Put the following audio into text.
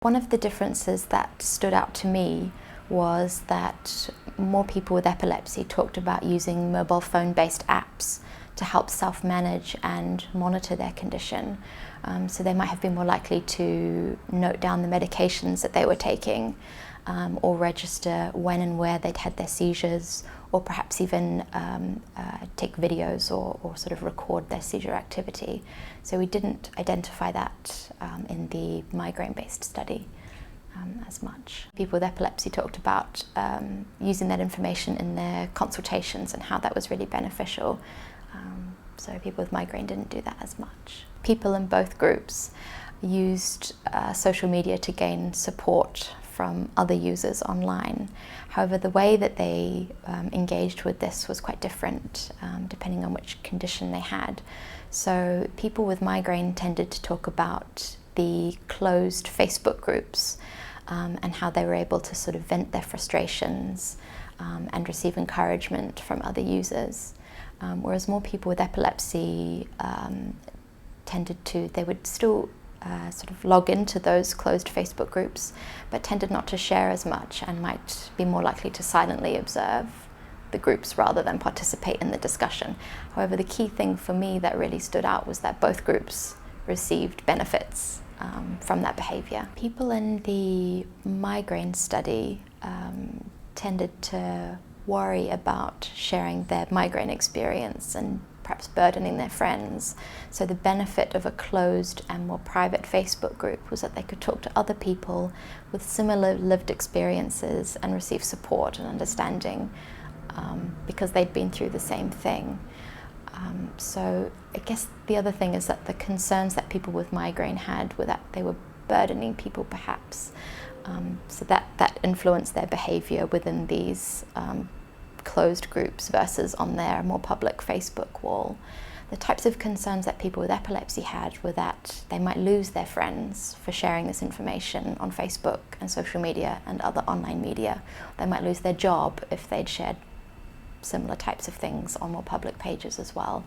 One of the differences that stood out to me was that more people with epilepsy talked about using mobile phone-based apps to help self-manage and monitor their condition. So they might have been more likely to note down the medications that they were taking, or register when and where they'd had their seizures, or perhaps even take videos or sort of record their seizure activity. So we didn't identify that in the migraine-based study as much. People with epilepsy talked about using that information in their consultations and how that was really beneficial. So people with migraine didn't do that as much. People in both groups used social media to gain support from other users online. However, the way that they engaged with this was quite different depending on which condition they had. So people with migraine tended to talk about the closed Facebook groups and how they were able to sort of vent their frustrations and receive encouragement from other users. Whereas more people with epilepsy they would still sort of log into those closed Facebook groups, but tended not to share as much and might be more likely to silently observe the groups rather than participate in the discussion. However, the key thing for me that really stood out was that both groups received benefits from that behavior. People in the migraine study tended to worry about sharing their migraine experience and perhaps burdening their friends. So the benefit of a closed and more private Facebook group was that they could talk to other people with similar lived experiences and receive support and understanding because they'd been through the same thing. So I guess the other thing is that the concerns that people with migraine had were that they were burdening people perhaps. So that influenced their behavior within these closed groups versus on their more public Facebook wall. The types of concerns that people with epilepsy had were that they might lose their friends for sharing this information on Facebook and social media and other online media. They might lose their job if they'd shared similar types of things on more public pages as well.